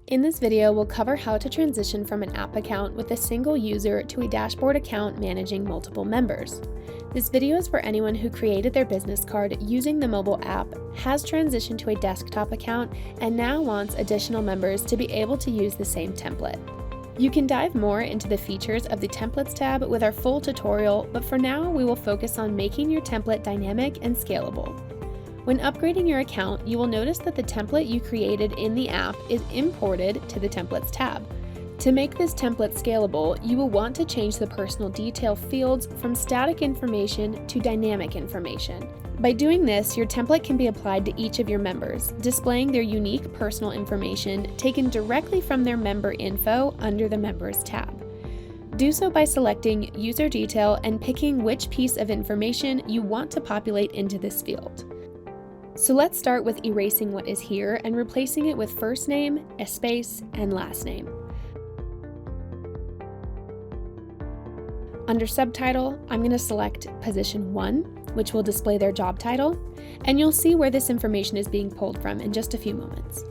In this video, we'll cover how to transition from an app account with a single user to a dashboard account managing multiple members. This video is for anyone who created their business card using the mobile app, has transitioned to a desktop account, and now wants additional members to be able to use the same template. You can dive more into the features of the Templates tab with our full tutorial, but for now, we will focus on making your template dynamic and scalable. When upgrading your account, you will notice that the template you created in the app is imported to the Templates tab. To make this template scalable, you will want to change the personal detail fields from static information to dynamic information. By doing this, your template can be applied to each of your members, displaying their unique personal information taken directly from their member info under the Members tab. Do so by selecting User Detail and picking which piece of information you want to populate into this field. So let's start with erasing what is here and replacing it with first name, a space, and last name. Under Subtitle, I'm going to select Position 1, which will display their job title, and you'll see where this information is being pulled from in just a few moments.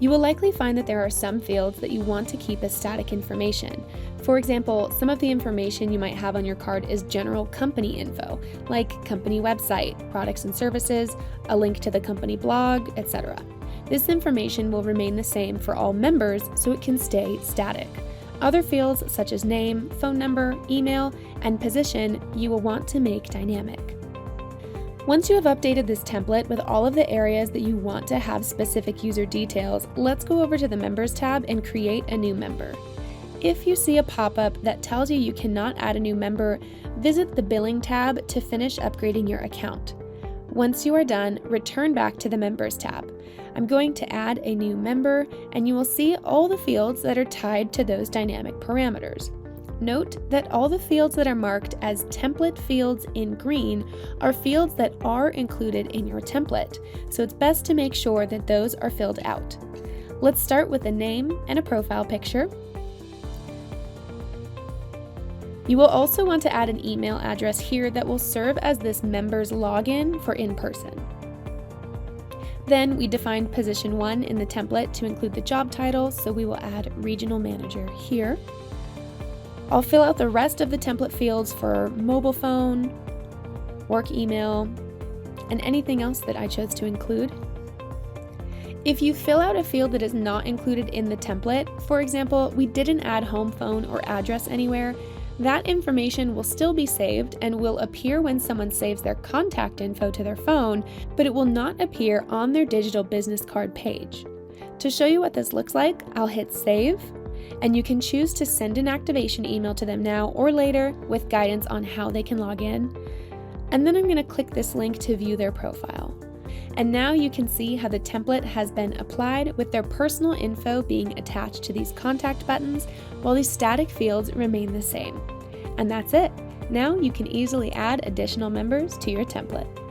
You will likely find that there are some fields that you want to keep as static information. For example, some of the information you might have on your card is general company info, like company website, products and services, a link to the company blog, etc. This information will remain the same for all members, so it can stay static. Other fields such as name, phone number, email, and position you will want to make dynamic. Once you have updated this template with all of the areas that you want to have specific user details, let's go over to the Members tab and create a new member. If you see a pop-up that tells you cannot add a new member, visit the Billing tab to finish upgrading your account. Once you are done, return back to the Members tab. I'm going to add a new member, and you will see all the fields that are tied to those dynamic parameters. Note that all the fields that are marked as template fields in green are fields that are included in your template, so it's best to make sure that those are filled out. Let's start with a name and a profile picture. You will also want to add an email address here that will serve as this member's login for in-person. Then we define Position 1 in the template to include the job title, so we will add Regional Manager here. I'll fill out the rest of the template fields for mobile phone, work email, and anything else that I chose to include. If you fill out a field that is not included in the template, for example, we didn't add home phone or address anywhere, that information will still be saved and will appear when someone saves their contact info to their phone, but it will not appear on their digital business card page. To show you what this looks like, I'll hit Save, and you can choose to send an activation email to them now or later with guidance on how they can log in. And then I'm going to click this link to view their profile. And now you can see how the template has been applied with their personal info being attached to these contact buttons while these static fields remain the same. And that's it. Now you can easily add additional members to your template.